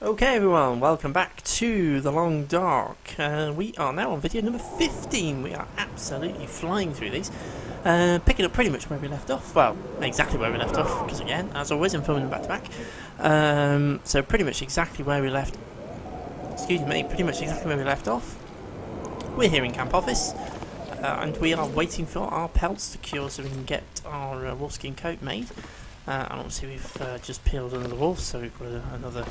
Okay everyone, welcome back to The Long Dark. We are now on video number 15. We are absolutely flying through these. Picking up pretty much where we left off. Well, exactly where we left off, because again, as always, I'm filming them back to back. So pretty much exactly where we left... Excuse me, pretty much exactly where we left off. We're here in camp office. And we are waiting for our pelts to cure so we can get our wolfskin coat made. And obviously we've just peeled another wolf, so we've got another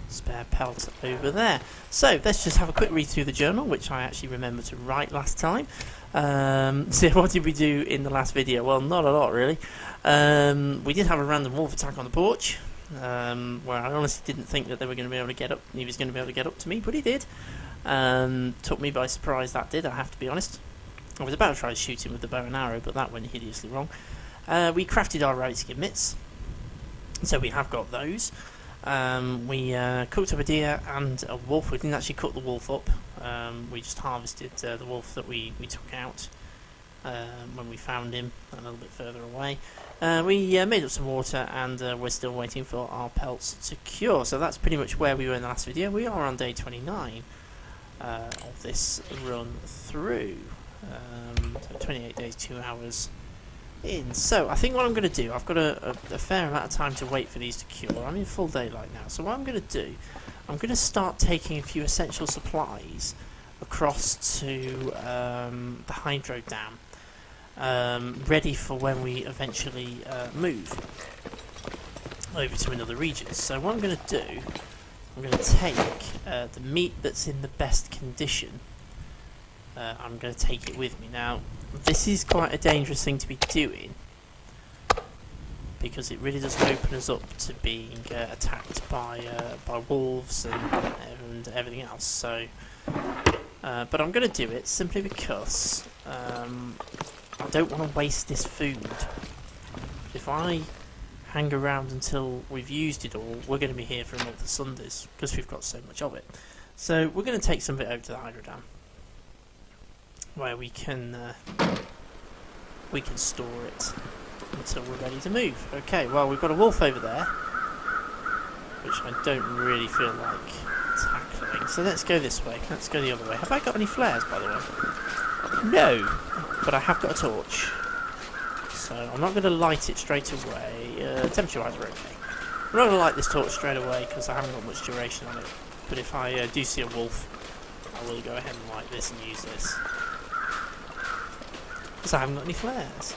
spare pelt over there. So let's just have a quick read through the journal, which I actually remember to write last time. So what did we do in the last video? Well, not a lot really. We did have a random wolf attack on the porch, where I honestly didn't think that they were going to be able to get up. He was going to be able to get up to me, but he did. Took me by surprise, that did, I have to be honest. I was about to try to shoot him with the bow and arrow, but that went hideously wrong. We crafted our rabbit skin mitts, so we have got those. We cooked up a deer and a wolf. We didn't actually cook the wolf up. We just harvested the wolf that we took out when we found him a little bit further away. We made up some water, and we're still waiting for our pelts to cure. So that's pretty much where we were in the last video. We are on day 29 of this run through. So 28 days, 2 hours in. So I think what I'm going to do, I've got a fair amount of time to wait for these to cure. I'm in full daylight now, so what I'm going to do, I'm going to start taking a few essential supplies across to the hydro dam, ready for when we eventually move over to another region. So what I'm going to do, I'm going to take the meat that's in the best condition. I'm going to take it with me. Now, this is quite a dangerous thing to be doing, because it really does open us up to being attacked by wolves and everything else. So, but I'm going to do it simply because I don't want to waste this food. If I hang around until we've used it all, we're going to be here for a month of Sundays because we've got so much of it. So we're going to take some of it over to the hydro dam, where we can store it until we're ready to move. Okay, well, we've got a wolf over there, which I don't really feel like tackling. So let's go this way. Let's go the other way. Have I got any flares, by the way? No, but I have got a torch. So I'm not going to light it straight away. Temperature-wise, we're okay. I'm not going to light this torch straight away because I haven't got much duration on it. But if I do see a wolf, I will go ahead and light this and use this. Because I haven't got any flares.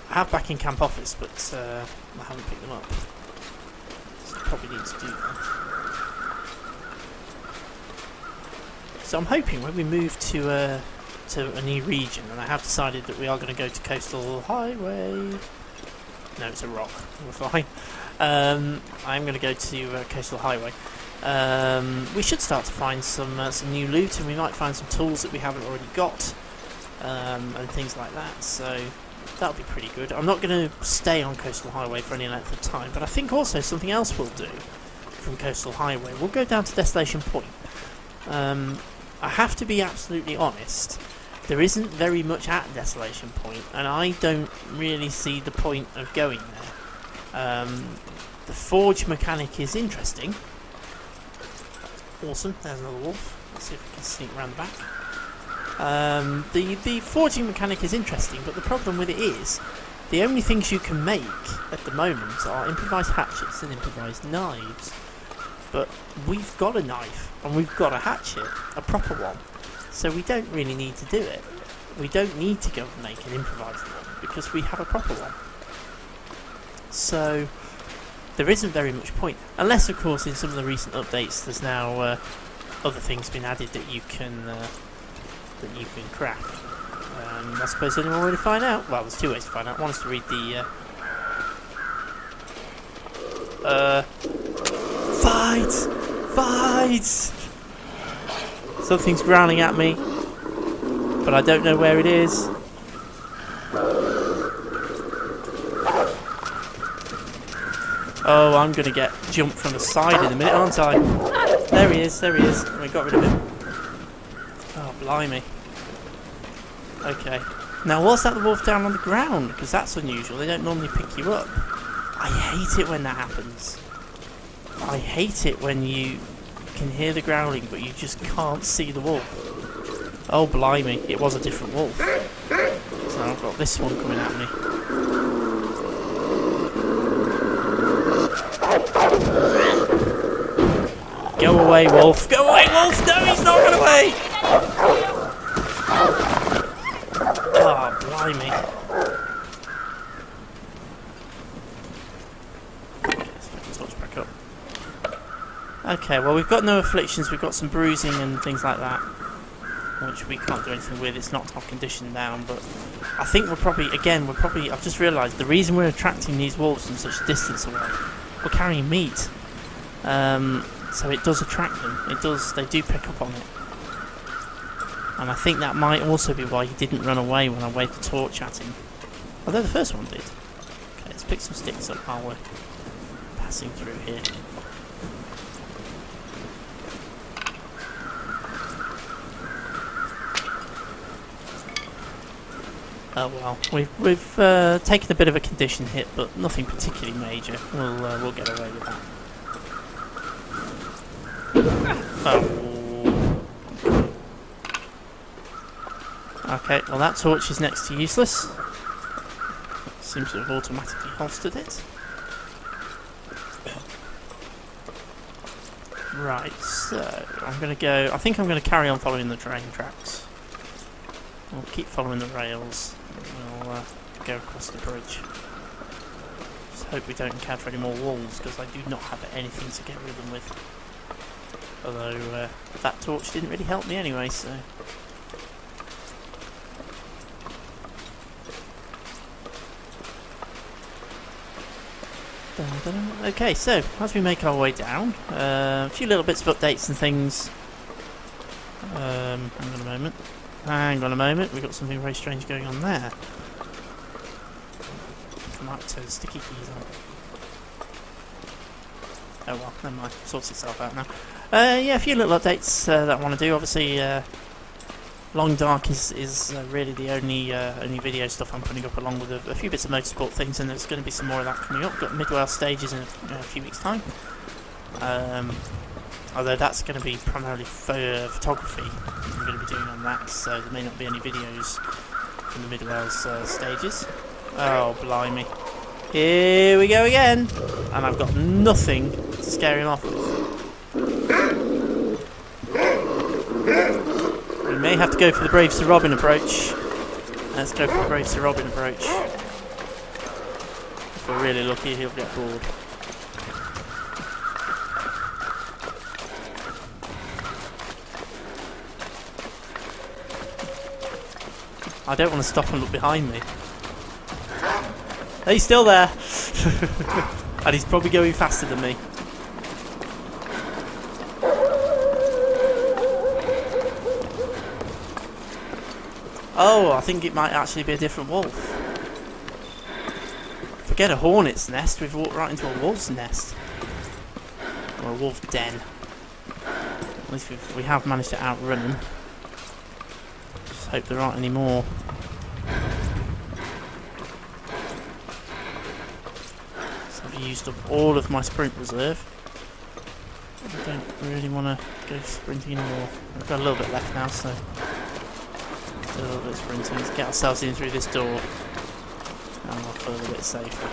I have back in camp office, but I haven't picked them up. So I probably need to do that. So I'm hoping when we move to a new region, and I have decided that we are going to go to Coastal Highway. No, it's a rock. We're fine. I'm going to go to Coastal Highway. We should start to find some new loot, and we might find some tools that we haven't already got. And things like that, so that'll be pretty good. I'm not going to stay on Coastal Highway for any length of time, but I think also something else we'll do from Coastal Highway. We'll go down to Desolation Point. I have to be absolutely honest, there isn't very much at Desolation Point, and I don't really see the point of going there. The forge mechanic is interesting. Awesome, there's another wolf. Let's see if we can sneak around the back. The forging mechanic is interesting, but the problem with it is the only things you can make at the moment are improvised hatchets and improvised knives. But we've got a knife and we've got a hatchet, a proper one, so we don't really need to do it. We don't need to go and make an improvised one because we have a proper one. So there isn't very much point, unless of course in some of the recent updates there's now other things been added that you can craft. I suppose there's one way to find out. Well, there's two ways to find out. One is to read the fight! Something's growling at me, but I don't know where it is. Oh, I'm gonna get jumped from the side in a minute, aren't I? There he is, we got rid of him. Oh, blimey. Okay. Now, was that the wolf down on the ground? Because that's unusual. They don't normally pick you up. I hate it when that happens. I hate it when you can hear the growling, but you just can't see the wolf. Oh blimey, it was a different wolf. So I've got this one coming at me. Go away, wolf! Go away, wolf! No, he's not run away! Oh, blimey. Let's pick the torch back up. Okay, well we've got no afflictions, we've got some bruising and things like that, which we can't do anything with. It's not our condition down, but I think we're probably, I've just realised the reason we're attracting these wolves from such a distance away, we're carrying meat. So it does attract them. They do pick up on it. And I think that might also be why he didn't run away when I waved the torch at him. Although the first one did. Okay, let's pick some sticks up while we're passing through here. Oh well, we've taken a bit of a condition hit, but nothing particularly major. We'll get away with that. Oh. Okay, well that torch is next to useless. Seems to have automatically holstered it. Right, so I'm gonna go. I think I'm gonna carry on following the train tracks. We'll keep following the rails. We'll go across the bridge. Just hope we don't encounter any more wolves, because I do not have anything to get rid of them with. Although that torch didn't really help me anyway, so. Okay, so as we make our way down, a few little bits of updates and things. Hang on a moment, we've got something very strange going on there. I might turn sticky keys on. Oh well, never mind, sorts itself out now. Yeah, a few little updates that I want to do. Obviously, Long Dark is really the only video stuff I'm putting up, along with a few bits of motorsport things, and there's going to be some more of that coming up. Got Midwell stages in a few weeks' time. Although that's going to be primarily photography I'm going to be doing on that, so there may not be any videos from the Midwell's stages. Oh, blimey. Here we go again! And I've got nothing to scare him off with. We may have to go for the Brave Sir Robin approach. Let's go for the Brave Sir Robin approach. If we're really lucky, he'll get bored. I don't want to stop and look behind me. He's still there! And he's probably going faster than me. Oh, I think it might actually be a different wolf. Forget a hornet's nest, we've walked right into a wolf's nest. Or a wolf den. At least we have managed to outrun him. Just hope there aren't any more. So I've used up all of my sprint reserve. I don't really want to go sprinting anymore. I've got a little bit left now, so still a little bit of sprinting. Let's get ourselves in through this door, and I'll feel a little bit safer.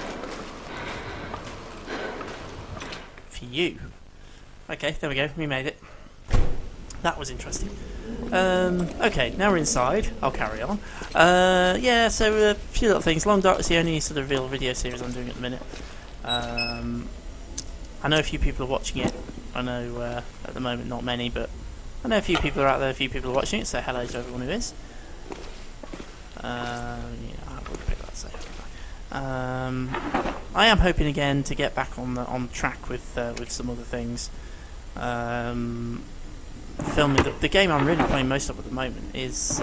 For you. Okay, there we go. We made it. That was interesting. Okay, now we're inside. I'll carry on. Yeah, so a few little things. Long Dark is the only sort of real video series I'm doing at the minute. I know a few people are watching it. I know at the moment not many, but I know a few people are out there, a few people are watching it, so hello to everyone who is. Yeah, I would pick that safe. I am hoping again to get back on track with some other things. Filming the game I'm really playing most of at the moment is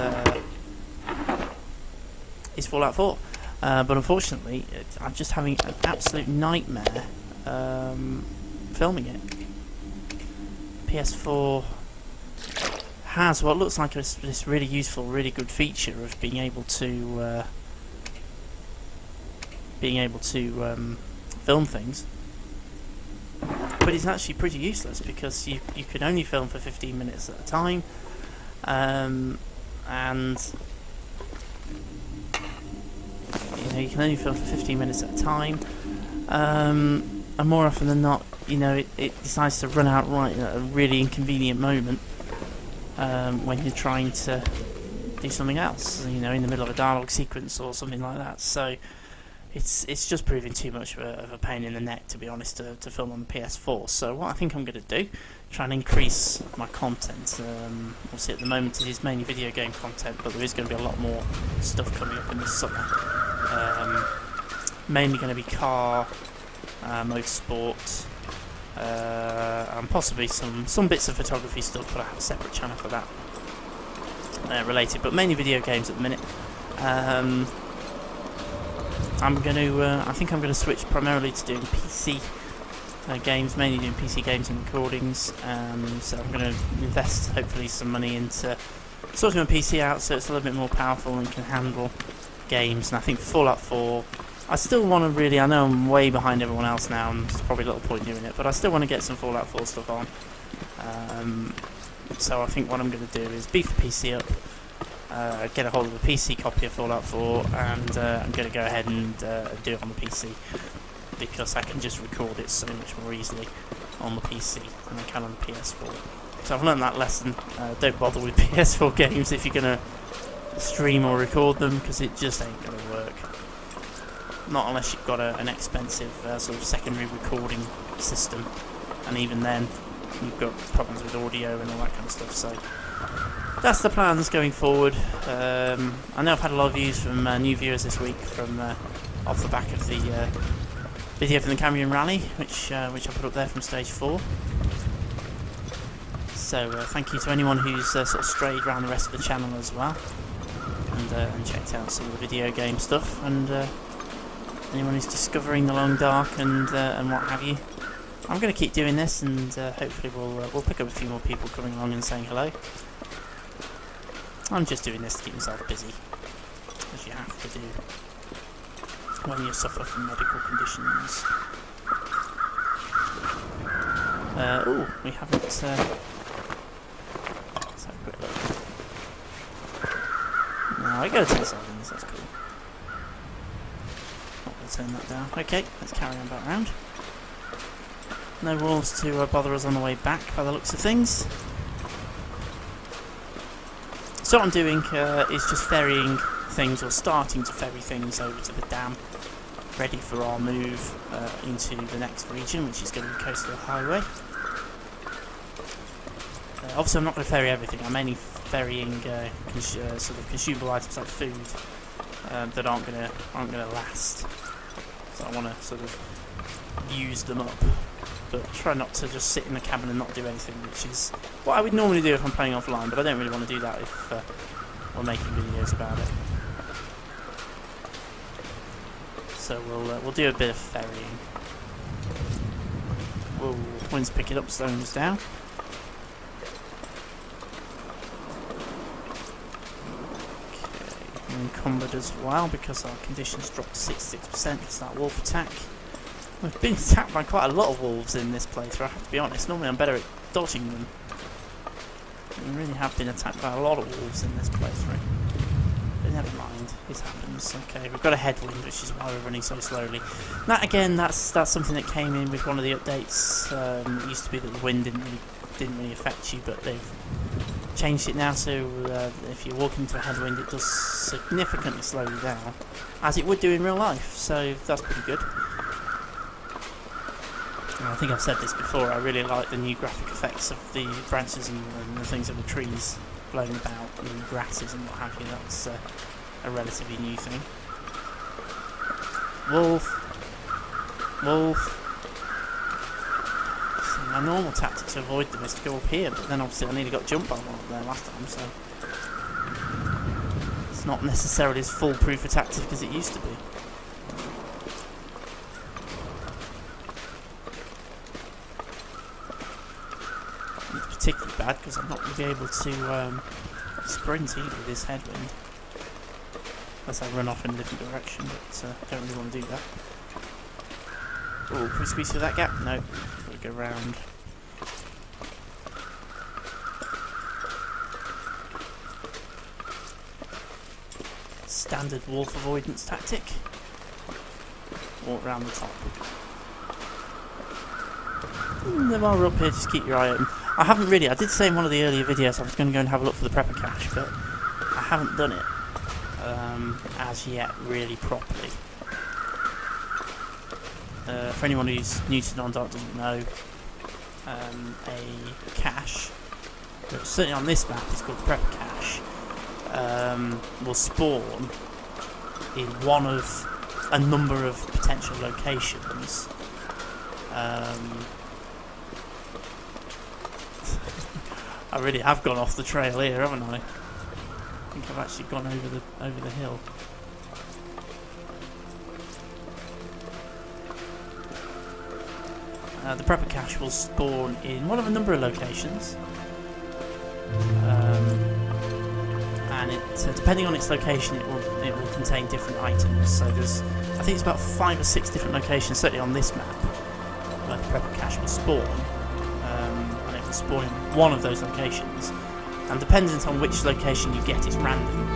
Fallout 4, but unfortunately I'm just having an absolute nightmare filming it. PS4 has what looks like this really useful, really good feature of being able to film things. but it's actually pretty useless because you can only film for 15 minutes at a time, and you can only film for 15 minutes at a time, and more often than not, it decides to run out right at a really inconvenient moment when you're trying to do something else, in the middle of a dialogue sequence or something like that. So it's just proving too much of a pain in the neck, to be honest, to film on the PS4. So what I think I'm going to do, try and increase my content. Obviously at the moment it is mainly video game content, but there is going to be a lot more stuff coming up in the summer. Mainly going to be car, motorsport, and possibly some bits of photography stuff, but I have a separate channel for that related, but mainly video games at the minute. I think I'm going to switch primarily to doing PC games, mainly doing PC games and recordings. So I'm going to invest hopefully some money into sorting my PC out so it's a little bit more powerful and can handle games. And I think Fallout 4, I still want to really, I know I'm way behind everyone else now and there's probably a little point doing it, but I still want to get some Fallout 4 stuff on. So I think what I'm going to do is beef the PC up, get a hold of a PC copy of Fallout 4, and I'm going to go ahead and do it on the PC, because I can just record it so much more easily on the PC than I can on the PS4. So I've learned that lesson. Don't bother with PS4 games if you're going to stream or record them, because it just ain't going to work. Not unless you've got an expensive sort of secondary recording system, and even then you've got problems with audio and all that kind of stuff. So that's the plans going forward. I know I've had a lot of views from new viewers this week from off the back of the video from the Cambrian Rally, which I put up there from stage 4. So thank you to anyone who's sort of strayed around the rest of the channel as well, and checked out some of the video game stuff, and anyone who's discovering the Long Dark and what have you. I'm going to keep doing this, and hopefully we'll pick up a few more people coming along and saying hello. I'm just doing this to keep myself busy, as you have to do when you suffer from medical conditions. We haven't. Let's have a quick look. No, I got to turn settings. That's cool. Not going to turn that down. Okay, let's carry on back round. No wolves to bother us on the way back, by the looks of things. So what I'm doing is just ferrying things, or starting to ferry things over to the dam, ready for our move into the next region, which is going to be Coastal Highway. Obviously I'm not going to ferry everything. I'm mainly ferrying sort of consumable items like food that aren't going to last. So I want to sort of use them up, but try not to just sit in the cabin and not do anything, which is what I would normally do if I'm playing offline, but I don't really want to do that if we're making videos about it. So we'll do a bit of ferrying. Whoa, wind's picking up, slowing us down. Okay, we're encumbered as well because our conditions dropped to 66%. It's that wolf attack. We've been attacked by quite a lot of wolves in this playthrough, I have to be honest. Normally I'm better at dodging them. We really have been attacked by a lot of wolves in this playthrough. But never mind, it happens. Okay, we've got a headwind, which is why we're running so slowly. That again, that's something that came in with one of the updates. It used to be that the wind didn't really affect you, but they've changed it now, so if you walk into a headwind it does significantly slow you down, as it would do in real life, so that's pretty good. I think I've said this before, I really like the new graphic effects of the branches and the things of the trees blowing about, and the grasses and what have you. That's a relatively new thing. Wolf. So my normal tactic to avoid them is to go up here, but then obviously I nearly got jumped by one up there last time, so it's not necessarily as foolproof a tactic as it used to be. Particularly bad because I'm not going to be able to sprint either with this headwind, unless I run off in a different direction, but I don't really want to do that. Oh, can we squeeze through that gap? No, we go round. Standard wolf avoidance tactic. Walk round the top. And while we're up here, just keep your eye open. I did say in one of the earlier videos I was going to go and have a look for the prepper cache, but I haven't done it as yet really properly. For anyone who's new to Non-Dark doesn't know, a cache, certainly on this map it's called the prepper cache, will spawn in one of a number of potential locations. I really have gone off the trail here, haven't I? I think I've actually gone over the hill. The prepper cache will spawn in one of a number of locations, and depending on its location, it will contain different items. So I think it's about 5 or 6 different locations, certainly on this map, where the prepper cache will spawn. And it will spawn in one of those locations, and dependent on which location you get, it's random.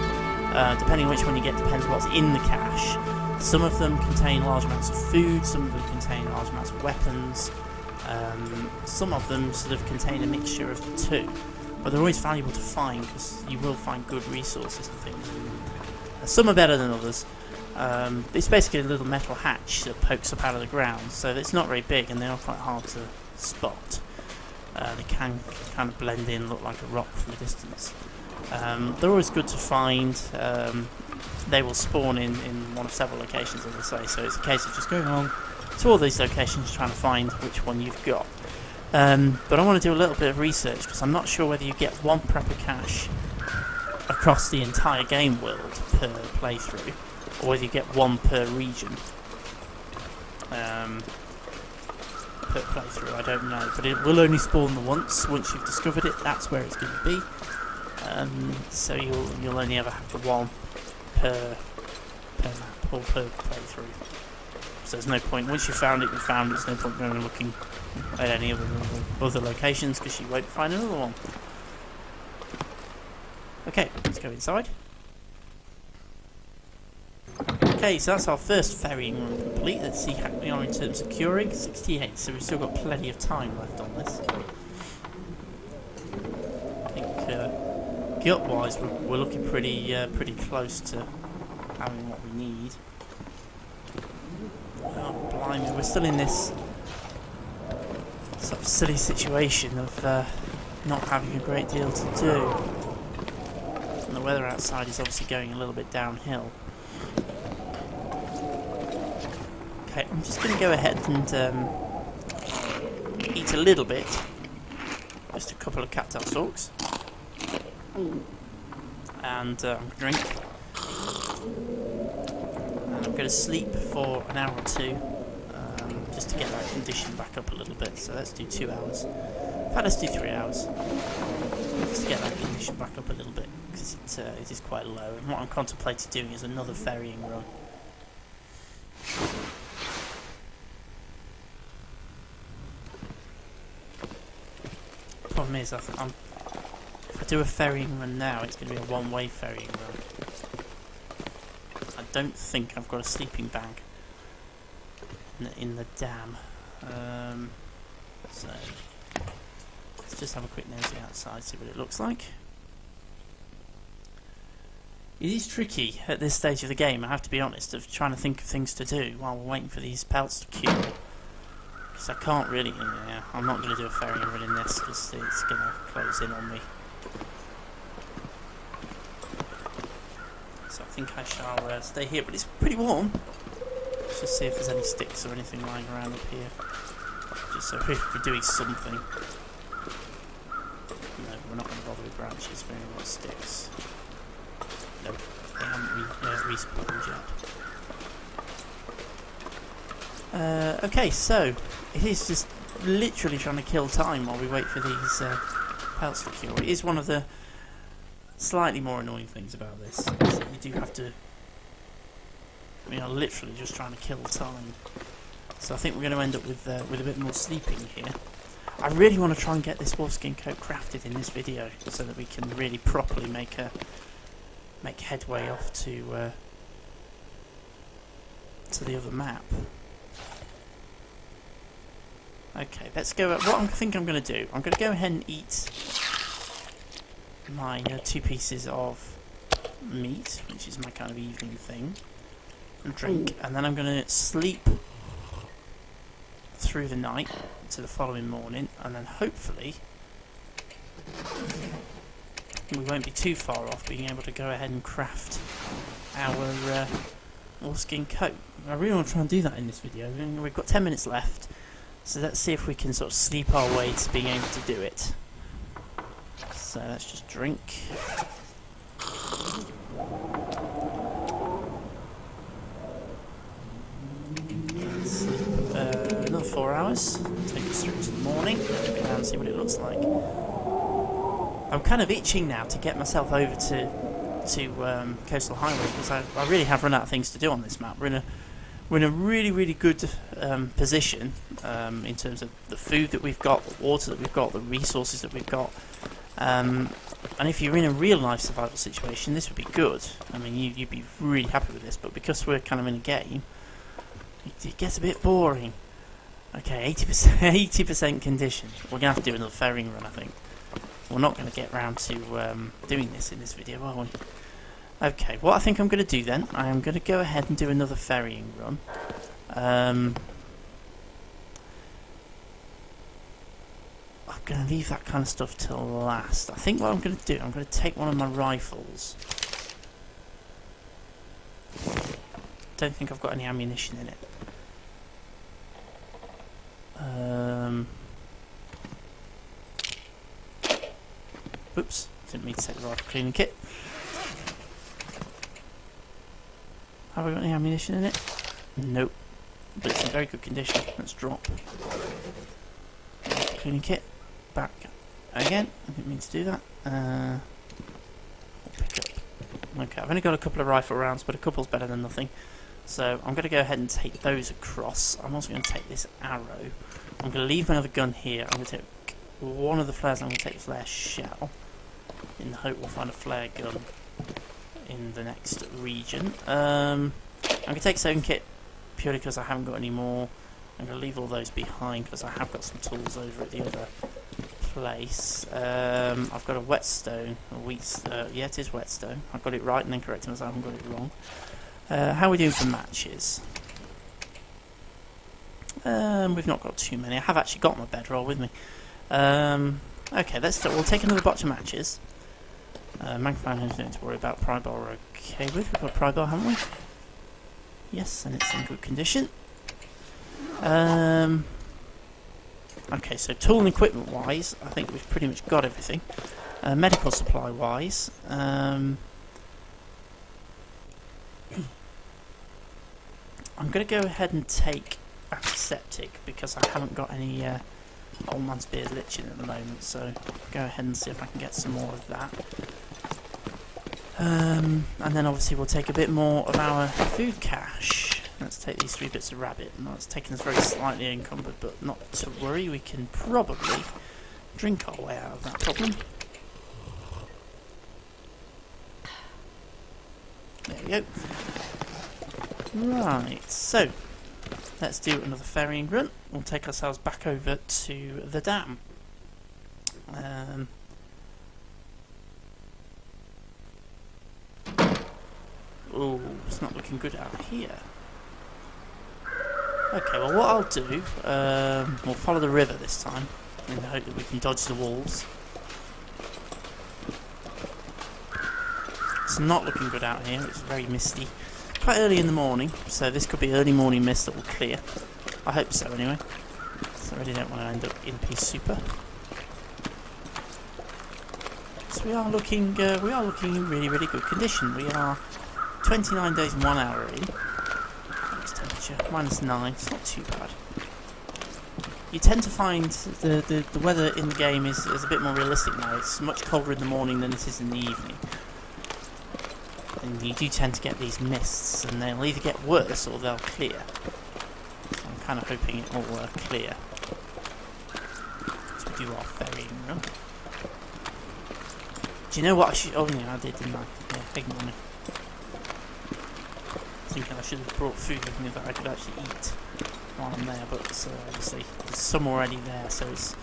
Depending on which one you get depends on what's in the cache. Some of them contain large amounts of food, some of them contain large amounts of weapons, some of them sort of contain a mixture of the two, but they're always valuable to find because you will find good resources and things. Some are better than others. It's basically a little metal hatch that pokes up out of the ground, so it's not very big and they are quite hard to spot. They can kind of blend in, look like a rock from a distance. They're always good to find. They will spawn in one of several locations, as I say, so it's a case of just going along to all these locations trying to find which one you've got. But I want to do a little bit of research because I'm not sure whether you get one prepper cache across the entire game world per playthrough, or whether you get one per region per playthrough. I don't know, but it will only spawn the once you've discovered it. That's where it's going to be. So you'll only ever have the one per map or per playthrough. So there's no point, once you've found it, there's no point going and looking at any other locations because you won't find another one. Okay, let's go inside. Okay, so that's our first ferrying run complete. Let's see how we are in terms of curing. 68, so we've still got plenty of time left on this. I think guilt-wise, we're looking pretty close to having what we need. Oh, blimey, we're still in this sort of silly situation of not having a great deal to do. And the weather outside is obviously going a little bit downhill. Okay, I'm just going to go ahead and eat a little bit. Just a couple of cattail stalks. And drink. And I'm going to sleep for an hour or two, just to get that condition back up a little bit. So let's do 2 hours. In fact, let's do 3 hours. Just to get that condition back up a little bit, because it is quite low. And what I'm contemplating doing is another ferrying run. Problem is, if I do a ferrying run now, it's going to be a one-way ferrying run. I don't think I've got a sleeping bag in the dam. So let's just have a quick nosy outside, see what it looks like. It is tricky at this stage of the game, I have to be honest, of trying to think of things to do while we're waiting for these pelts to cure. Because I can't really, I'm not going to do a ferrying run in this because it's going to close in on me. So I think I shall stay here, but it's pretty warm. Let's just see if there's any sticks or anything lying around up here. Just so we're doing something. No, we're not going to bother with branches, we only want sticks. No, they haven't respawned yet. Okay, so it is just literally trying to kill time while we wait for these pelts to cure. It is one of the slightly more annoying things about this, is that you do have to, literally just trying to kill time. So I think we're going to end up with a bit more sleeping here. I really want to try and get this wolfskin coat crafted in this video so that we can really properly make headway off to the other map. Okay, let's go. What I think I'm going to do, I'm going to go ahead and eat my 2 pieces of meat, which is my kind of evening thing, and drink, and then I'm going to sleep through the night to the following morning, and then hopefully we won't be too far off being able to go ahead and craft our wolfskin coat. I really want to try and do that in this video. We've got 10 minutes left, so let's see if we can sort of sleep our way to being able to do it. So let's just drink. Another 4 hours. Take us through to the morning. Look around and see what it looks like. I'm kind of itching now to get myself over to Coastal Highway because I really have run out of things to do on this map. We're in a really good position in terms of the food that we've got, the water that we've got, the resources that we've got. And if you're in a real life survival situation, this would be good. I mean, you'd be really happy with this, but because we're kind of in a game, it gets a bit boring. Okay, 80% condition. We're going to have to do another ferrying run, I think. We're not going to get round to doing this in this video, are we? Okay, what I think I'm going to do then, I am going to go ahead and do another ferrying run. I'm going to leave that kind of stuff till last. I think what I'm going to do, I'm going to take one of my rifles. Don't think I've got any ammunition in it. Oops, didn't mean to take the rifle cleaning kit. Have I got any ammunition in it? Nope. But it's in very good condition. Let's drop. Cleaning kit. Back again. I didn't mean to do that. We'll pick up. Okay, I've only got a couple of rifle rounds, but a couple's better than nothing. So I'm going to go ahead and take those across. I'm also going to take this arrow. I'm going to leave another gun here. I'm going to take one of the flares. I'm going to take the flare shell, in the hope we'll find a flare gun in the next region. I'm going to take a second kit purely because I haven't got any more. I'm going to leave all those behind because I have got some tools over at the other place. I've got a whetstone, yeah, it is whetstone. I've got it right and then correcting myself, I haven't got it wrong. How are we doing for matches? We've not got too many. I have actually got my bedroll with me. Okay, we'll take another batch of matches. Magnifying has nothing to worry about. Pry bar we're okay with. We've got a pry bar, haven't we? Yes, and it's in good condition. Okay, so tool and equipment wise, I think we've pretty much got everything. Medical supply wise, I'm going to go ahead and take antiseptic because I haven't got any old man's beard lichen at the moment, so go ahead and see if I can get some more of that. And then obviously we'll take a bit more of our food cache. Let's take these 3 bits of rabbit. Now it's taken us very slightly encumbered, but not to worry, we can probably drink our way out of that problem. There we go. Right, so let's do another ferrying run. We'll take ourselves back over to the dam. Oh, it's not looking good out here. Okay, well what I'll do, we'll follow the river this time, in the hope that we can dodge the wolves. It's not looking good out here, it's very misty. Quite early in the morning, so this could be early morning mist that will clear. I hope so anyway. So I really don't want to end up in pea super. So we are looking in really good condition. We are 29 days and 1 hour in. Temperature -9. It's not too bad. You tend to find the weather in the game is a bit more realistic now. It's much colder in the morning than it is in the evening. And you do tend to get these mists, and they'll either get worse or they'll clear. I'm kind of hoping it will clear. So we do our ferrying run. Do you know what I should... Oh, yeah, I did, didn't I? Yeah, ignore me. Thinking I should have brought food with me that I could actually eat while I'm there, but obviously there's some already there, so it's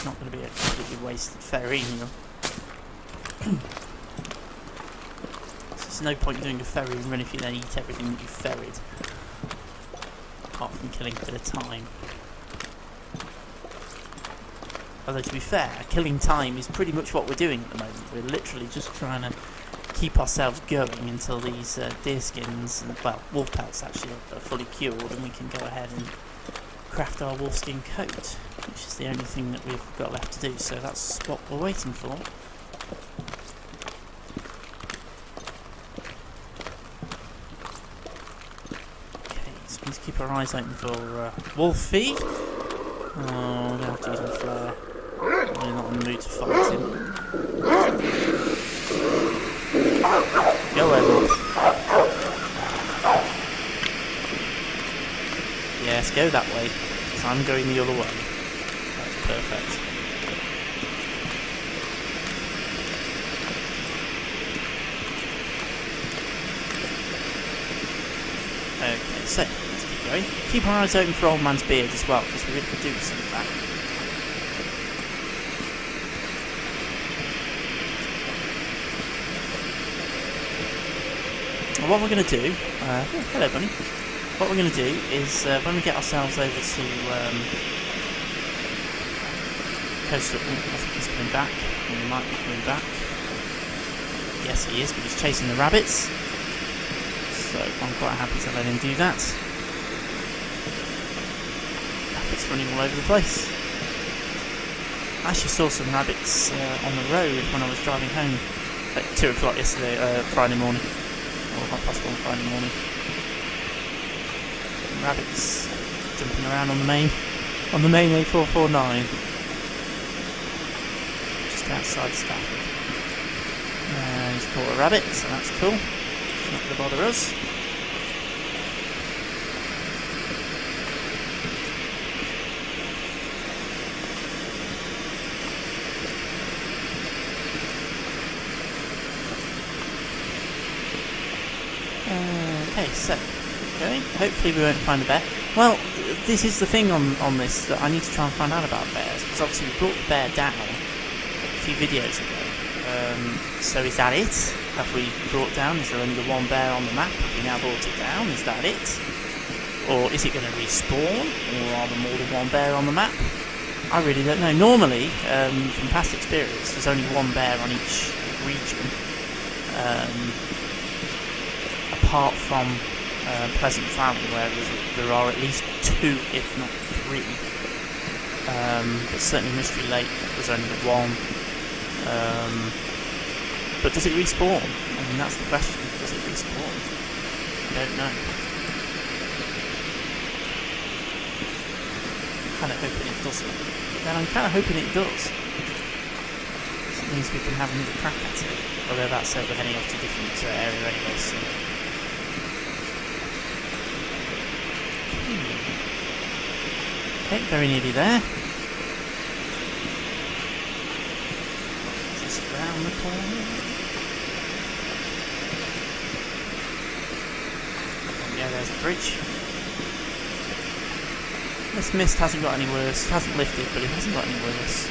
not going to be a completely wasted ferrying run. There's no point doing a ferrying run if you then eat everything that you ferried, apart from killing a bit of time. Although to be fair, killing time is pretty much what we're doing at the moment. We're literally just trying to keep ourselves going until these deer skins, and well, wolf pelts actually are fully cured, and we can go ahead and craft our wolf skin coat, which is the only thing that we've got left to do, so that's what we're waiting for. Okay, so we need to keep our eyes open for wolf feed. Oh, we're going to have to use my flare. We're not in the mood to fight him. Go away, wolf. Yes, go that way, because I'm going the other way. That's perfect. Okay, so let's keep going. Keep our eyes open for Old Man's beard as well, because we really could do with some of that. What we're going to do, hello bunny, what we're going to do is when we get ourselves over to coastal, I think he's coming back, or he might be coming back, yes he is, but he's chasing the rabbits, so I'm quite happy to let him do that. Rabbits running all over the place. I actually saw some rabbits on the road when I was driving home at 2 o'clock yesterday, Friday morning. Or 1:30 Friday morning. Rabbits jumping around on the main A449, just outside Stafford. He's caught a rabbit, so that's cool. It's not going to bother us. Okay, so, okay, hopefully we won't find a bear. Well, this is the thing on this, that I need to try and find out about bears, because obviously we brought the bear down a few videos ago. So is that it? Have we brought down, is there only the one bear on the map? Have we now brought it down, is that it? Or is it going to respawn, or are there more than one bear on the map? I really don't know. Normally, from past experience, there's only one bear on each region. Apart from Pleasant Valley, where there are at least 2, if not 3. But certainly Mystery Lake, there's only the 1. But does it respawn? I mean, that's the question. Does it respawn? I don't know. I'm kind of hoping it doesn't. Then I'm kind of hoping it does. It means we can have another crack at it. Although that's we're heading off to a different area anyway, so... Okay, very nearly there. Just around the corner. Yeah, there's the bridge. This mist hasn't got any worse. It hasn't lifted, but it hasn't got any worse.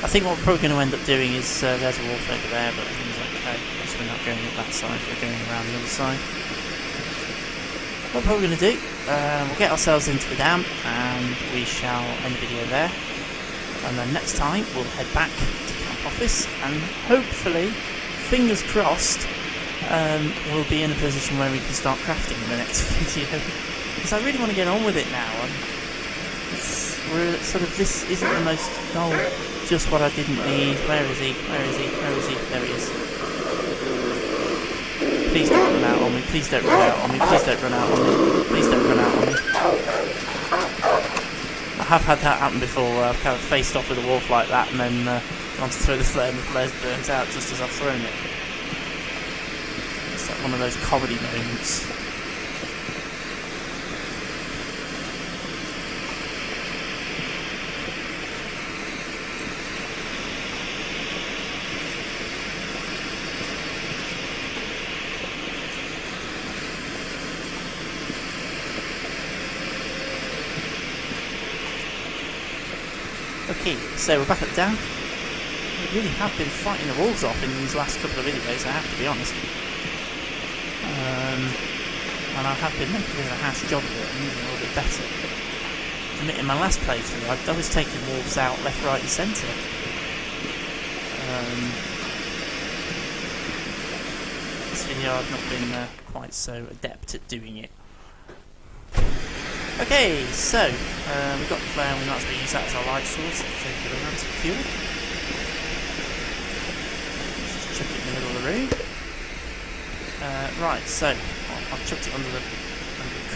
I think what we're probably going to end up doing is there's a wolf over there, but things like okay, so we're not going up that side. We're going around the other side. What we're probably going to do, we'll get ourselves into the dam and we shall end the video there, and then next time we'll head back to camp office and hopefully, fingers crossed, we'll be in a position where we can start crafting in the next video, because I really want to get on with it now. We're sort of, this isn't the most, just what I didn't need. Where is he? Where is he? Where is he? There he is. Please don't run out on me, please don't run out on me, please don't run out on me, please don't run out on me. I have had that happen before, where I've kind of faced off with a wolf like that and then gone to throw the flare and the flare's burnt out just as I've thrown it. It's like one of those comedy moments. Okay, so we're back at the dam. We really have been fighting the wolves off in these last couple of videos, I have to be honest. And I have been making a bit of a hash job of it and using it a little bit better. And in my last playthrough, I was taking wolves out left, right and centre. This video I've not been quite so adept at doing it. Okay, so we've got the flare and we might as well use that as our light source to take a amount of fuel. Just chuck it in the middle of the room. Right, so I've chucked it under the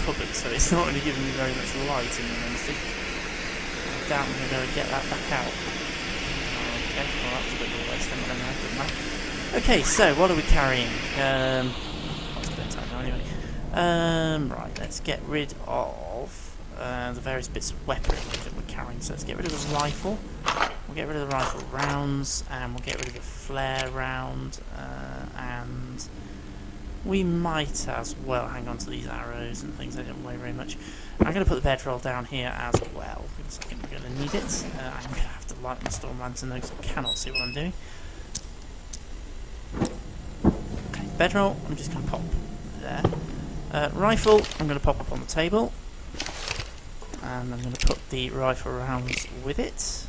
cupboard, so it's not really giving me very much light in the honesty. I doubt I'm going to be able to get that back out. Okay, well that was a bit of a waste, I'm going to have that. Okay, so what are we carrying? That's a bit of time now anyway. Right, let's get rid of the various bits of weaponry that we're carrying. So let's get rid of the rifle. We'll get rid of the rifle rounds, and we'll get rid of the flare round, and we might as well hang on to these arrows and things. They don't weigh very much. I'm going to put the bedroll down here as well because I think we're going to need it. I'm going to have to light my storm lantern though because I cannot see what I'm doing. Okay, bedroll. I'm just going to pop there. Rifle, I'm going to pop up on the table, and I'm going to put the rifle rounds with it.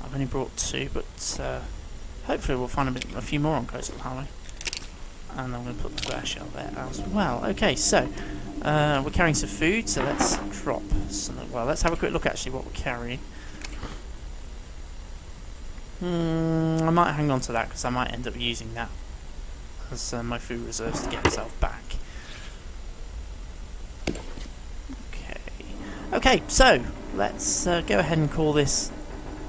I've only brought 2, but hopefully we'll find a few more on Coastal Highway. And I'm going to put the flare shell there as well. Okay, so we're carrying some food, so let's drop some. Well, let's have a quick look actually what we're carrying. I might hang on to that because I might end up using that as my food reserves to get myself back. Okay, so let's go ahead and call this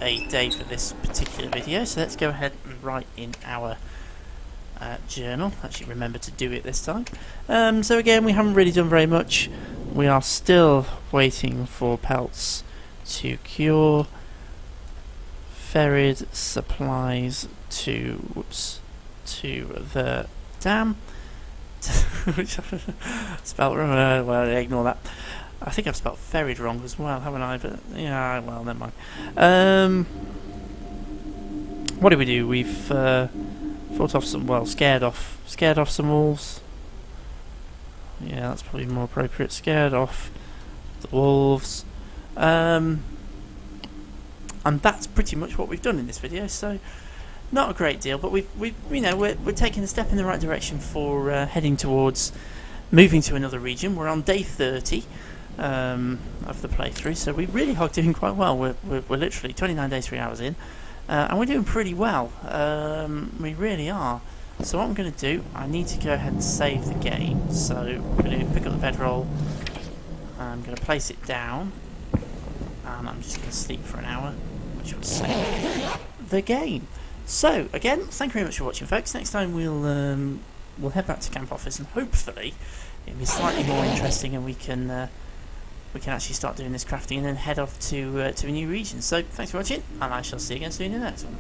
a day for this particular video. So let's go ahead and write in our journal. Actually remember to do it this time. So again, we haven't really done very much. We are still waiting for Pelts to cure. Ferried supplies to the dam. Spelled wrong. Well, ignore that. I think I've spelled ferried wrong as well, haven't I? But yeah, well, never mind. What did we do? We've fought off some. Well, scared off some wolves. Yeah, that's probably more appropriate. Scared off the wolves. And that's pretty much what we've done in this video. So. Not a great deal, but we're taking a step in the right direction for heading towards moving to another region. We're on day 30 of the playthrough, so we really are doing quite well. We're literally 29 days 3 hours in, and we're doing pretty well. We really are. So what I'm going to do, I need to go ahead and save the game. So I'm going to pick up the bedroll. I'm going to place it down, and I'm just going to sleep for an hour, which will save the game. So again, thank you very much for watching, folks. Next time we'll head back to camp office, and hopefully it'll be slightly more interesting, and we can actually start doing this crafting, and then head off to a new region. So thanks for watching, and I shall see you again soon in the next one.